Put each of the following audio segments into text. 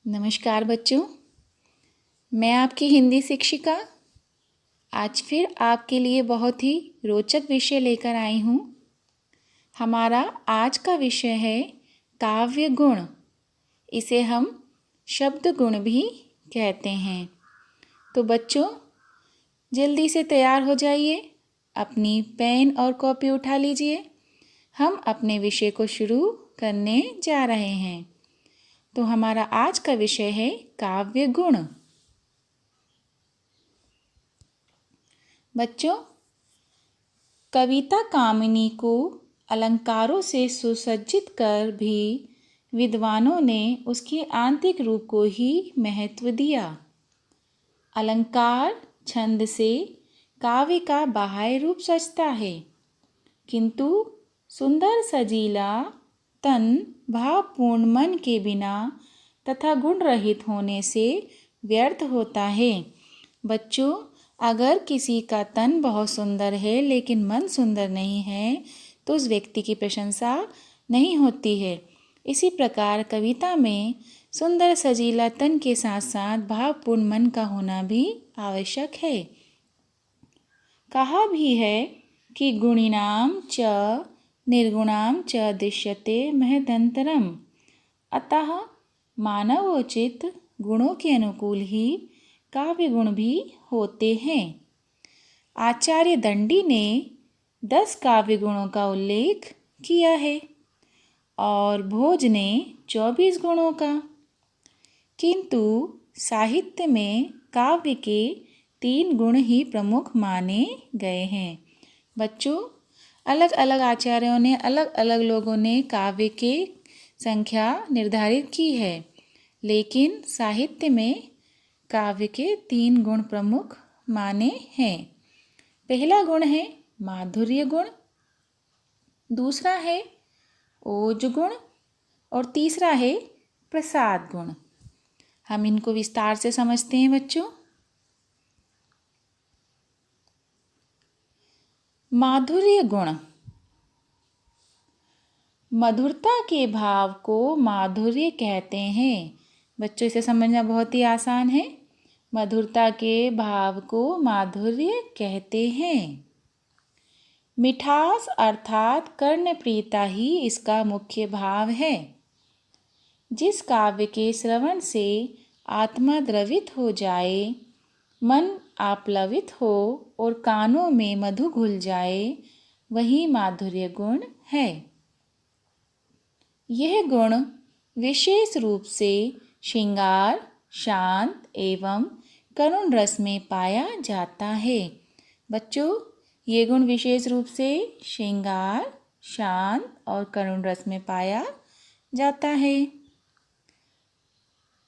नमस्कार बच्चों, मैं आपकी हिंदी शिक्षिका आज फिर आपके लिए बहुत ही रोचक विषय लेकर आई हूँ। हमारा आज का विषय है काव्य गुण। इसे हम शब्द गुण भी कहते हैं। तो बच्चों, जल्दी से तैयार हो जाइए, अपनी पेन और कॉपी उठा लीजिए। हम अपने विषय को शुरू करने जा रहे हैं। तो हमारा आज का विषय है काव्य गुण। बच्चों, कविता कामिनी को अलंकारों से सुसज्जित कर भी विद्वानों ने उसके आंतरिक रूप को ही महत्व दिया। अलंकार छंद से काव्य का बाह्य रूप सजता है, किंतु सुंदर सजीला तन भावपूर्ण मन के बिना तथा गुण रहित होने से व्यर्थ होता है। बच्चों, अगर किसी का तन बहुत सुंदर है लेकिन मन सुंदर नहीं है तो उस व्यक्ति की प्रशंसा नहीं होती है। इसी प्रकार कविता में सुंदर सजीला तन के साथ साथ भावपूर्ण मन का होना भी आवश्यक है। कहा भी है कि गुणिनाम च निर्गुणाम च दृश्यते महदंतरम। अतः मानवोचित गुणों के अनुकूल ही काव्य गुण भी होते हैं। आचार्य दंडी ने 10 काव्य गुणों का उल्लेख किया है और भोज ने 24 गुणों का, किंतु साहित्य में काव्य के 3 गुण ही प्रमुख माने गए हैं। बच्चों, अलग अलग आचार्यों ने अलग अलग लोगों ने काव्य के संख्या निर्धारित की है, लेकिन साहित्य में काव्य के 3 गुण प्रमुख माने हैं। पहला गुण है माधुर्य गुण, दूसरा है ओज गुण और तीसरा है प्रसाद गुण। हम इनको विस्तार से समझते हैं बच्चों। माधुर्य गुण, मधुरता के भाव को माधुर्य कहते हैं। बच्चों, इसे समझना बहुत ही आसान है। मधुरता के भाव को माधुर्य कहते हैं। मिठास अर्थात कर्णप्रियता ही इसका मुख्य भाव है। जिस काव्य के श्रवण से आत्मा द्रवित हो जाए, मन आप्लवित हो और कानों में मधु घुल जाए, वही माधुर्य गुण है। यह गुण विशेष रूप से श्रृंगार, शांत एवं करुण रस में पाया जाता है। बच्चों, ये गुण विशेष रूप से श्रृंगार, शांत और करुण रस में पाया जाता है।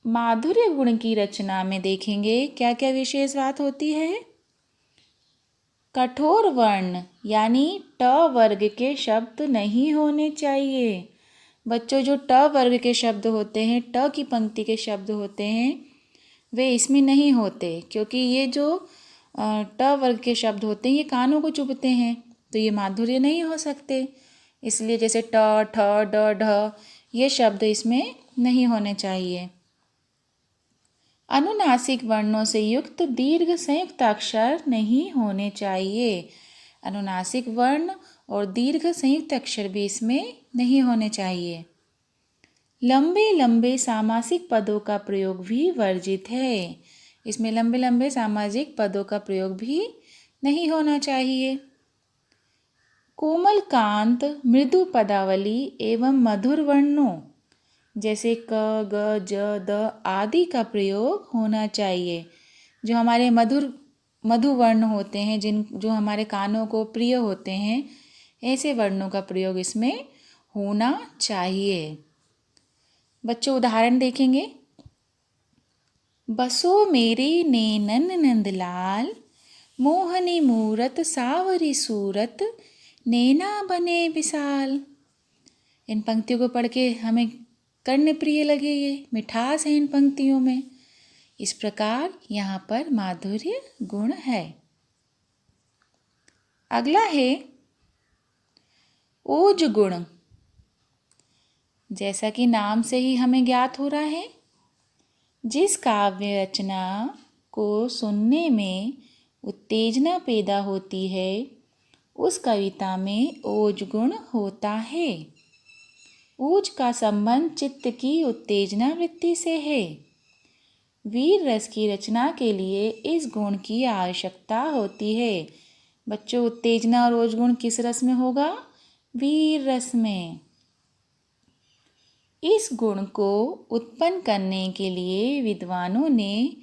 माधुर्य गुण की रचना में देखेंगे क्या क्या विशेष बात होती है। कठोर वर्ण यानी ट वर्ग के शब्द नहीं होने चाहिए। बच्चों, जो ट वर्ग के शब्द होते हैं, ट की पंक्ति के शब्द होते हैं, वे इसमें नहीं होते, क्योंकि ये जो ट वर्ग के शब्द होते हैं ये कानों को चुभते हैं, तो ये माधुर्य नहीं हो सकते। इसलिए जैसे ट, ठ, ड, ढ ये शब्द इसमें नहीं होने चाहिए। अनुनासिक वर्णों से युक्त दीर्घ संयुक्त अक्षर नहीं होने चाहिए। अनुनासिक वर्ण और दीर्घ संयुक्त अक्षर भी इसमें नहीं होने चाहिए। लंबे लंबे सामासिक पदों का प्रयोग भी वर्जित है। इसमें लंबे लंबे सामासिक पदों का प्रयोग भी नहीं होना चाहिए। कोमल कांत मृदु पदावली एवं मधुर वर्णों जैसे क, ग, ज, द आदि का प्रयोग होना चाहिए। जो हमारे मधु वर्ण होते हैं, जो हमारे कानों को प्रिय होते हैं, ऐसे वर्णों का प्रयोग इसमें होना चाहिए। बच्चों, उदाहरण देखेंगे। बसो मेरे नैनन नंदलाल, मोहनी मूरत सावरी सूरत, नैना बने विशाल। इन पंक्तियों को पढ़ के हमें कर्णप्रिय लगे, ये मिठास है इन पंक्तियों में। इस प्रकार यहाँ पर माधुर्य गुण है। अगला है ओज गुण। जैसा कि नाम से ही हमें ज्ञात हो रहा है, जिस काव्य रचना को सुनने में उत्तेजना पैदा होती है उस कविता में ओज गुण होता है। ओज का संबंध चित्त की उत्तेजना वृत्ति से है। वीर रस की रचना के लिए इस गुण की आवश्यकता होती है। बच्चों, उत्तेजना और ओज गुण किस रस में होगा? वीर रस में। इस गुण को उत्पन्न करने के लिए विद्वानों ने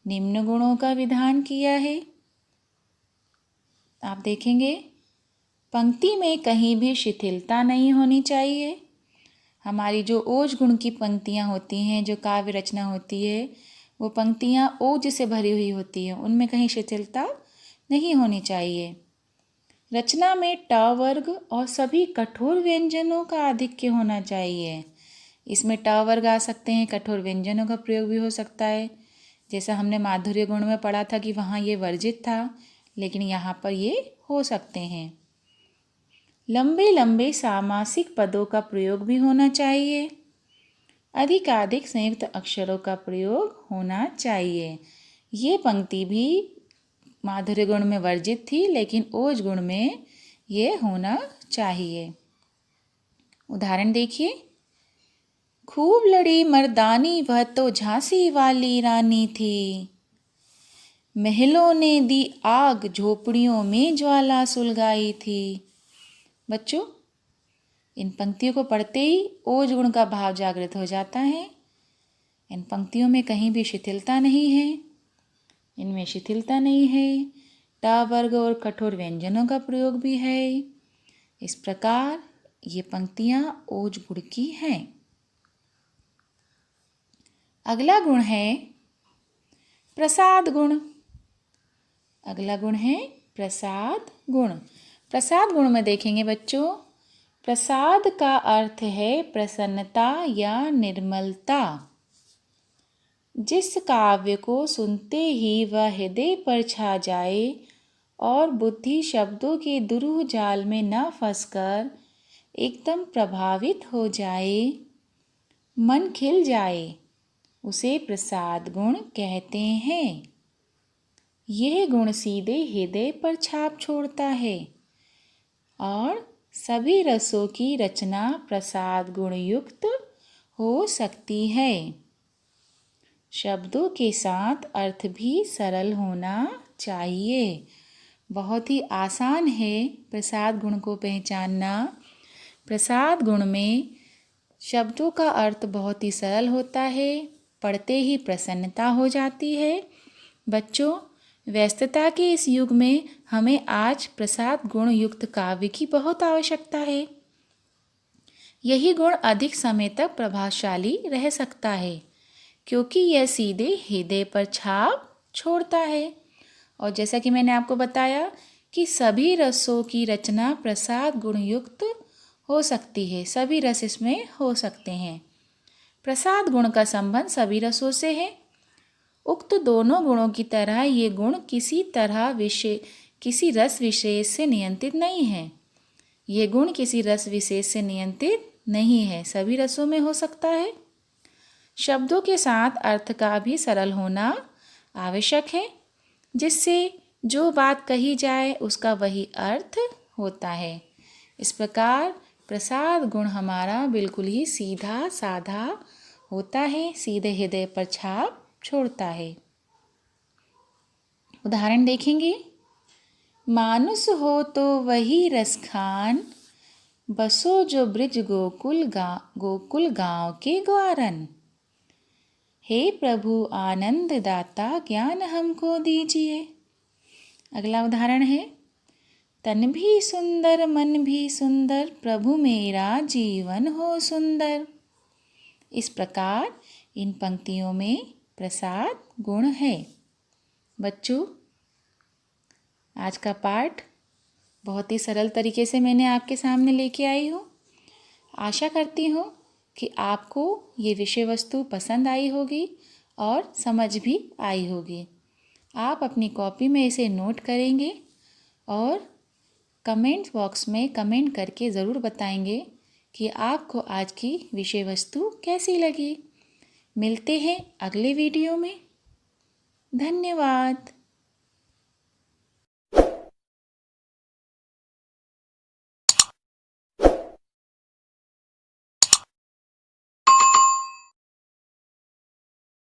निम्न गुणों का विधान किया है। आप देखेंगे, पंक्ति में कहीं भी शिथिलता नहीं होनी चाहिए। हमारी जो ओज गुण की पंक्तियाँ होती हैं, जो काव्य रचना होती है, वो पंक्तियाँ ओज से भरी हुई होती हैं, उनमें कहीं शिथिलता नहीं होनी चाहिए। रचना में ट वर्ग और सभी कठोर व्यंजनों का आधिक्य होना चाहिए। इसमें ट वर्ग आ सकते हैं, कठोर व्यंजनों का प्रयोग भी हो सकता है। जैसा हमने माधुर्य गुण में पढ़ा था कि वहाँ ये वर्जित था, लेकिन यहाँ पर ये हो सकते हैं। लंबे लंबे सामासिक पदों का प्रयोग भी होना चाहिए। अधिकाधिक संयुक्त अक्षरों का प्रयोग होना चाहिए। ये पंक्ति भी माधुर्य गुण में वर्जित थी, लेकिन ओज गुण में ये होना चाहिए। उदाहरण देखिए, खूब लड़ी मर्दानी वह तो झांसी वाली रानी थी, महलों ने दी आग झोपड़ियों में ज्वाला सुलगाई थी। बच्चों, इन पंक्तियों को पढ़ते ही ओज गुण का भाव जागृत हो जाता है। इन पंक्तियों में कहीं भी शिथिलता नहीं है, इनमें शिथिलता नहीं है। ट वर्ग और कठोर व्यंजनों का प्रयोग भी है। इस प्रकार ये पंक्तियाँ ओज गुण की हैं। अगला गुण है प्रसाद गुण। अगला गुण है प्रसाद गुण। प्रसाद गुण में देखेंगे बच्चों, प्रसाद का अर्थ है प्रसन्नता या निर्मलता। जिस काव्य को सुनते ही वह हृदय पर छा जाए और बुद्धि शब्दों के दुरूह जाल में न फंसकर एकदम प्रभावित हो जाए, मन खिल जाए, उसे प्रसाद गुण कहते हैं। यह गुण सीधे हृदय पर छाप छोड़ता है और सभी रसों की रचना प्रसाद गुण युक्त हो सकती है। शब्दों के साथ अर्थ भी सरल होना चाहिए। बहुत ही आसान है प्रसाद गुण को पहचानना। प्रसाद गुण में शब्दों का अर्थ बहुत ही सरल होता है, पढ़ते ही प्रसन्नता हो जाती है। बच्चों, व्यस्तता के इस युग में हमें आज प्रसाद गुण युक्त काव्य की बहुत आवश्यकता है। यही गुण अधिक समय तक प्रभावशाली रह सकता है, क्योंकि यह सीधे हृदय पर छाप छोड़ता है। और जैसा कि मैंने आपको बताया कि सभी रसों की रचना प्रसाद गुण युक्त हो सकती है, सभी रस इसमें हो सकते हैं। प्रसाद गुण का संबंध सभी रसों से है। उक्त दोनों गुणों की तरह ये गुण किसी रस विशेष से नियंत्रित नहीं है। ये गुण किसी रस विशेष से नियंत्रित नहीं है, सभी रसों में हो सकता है। शब्दों के साथ अर्थ का भी सरल होना आवश्यक है, जिससे जो बात कही जाए उसका वही अर्थ होता है। इस प्रकार प्रसाद गुण हमारा बिल्कुल ही सीधा साधा होता है, सीधे हृदय पर छाप छोड़ता है। उदाहरण देखेंगे, मानुस हो तो वही रस खान, बसो जो ब्रिज गोकुल गाँव के ग्वारन। हे प्रभु आनंद दाता ज्ञान हमको दीजिए। अगला उदाहरण है, तन भी सुंदर मन भी सुंदर, प्रभु मेरा जीवन हो सुंदर। इस प्रकार इन पंक्तियों में प्रसाद गुण है। बच्चों, आज का पाठ बहुत ही सरल तरीके से मैंने आपके सामने लेके आई हूँ। आशा करती हूँ कि आपको ये विषय वस्तु पसंद आई होगी और समझ भी आई होगी। आप अपनी कॉपी में इसे नोट करेंगे और कमेंट बॉक्स में कमेंट करके ज़रूर बताएंगे कि आपको आज की विषय वस्तु कैसी लगी। मिलते हैं अगले वीडियो में। धन्यवाद।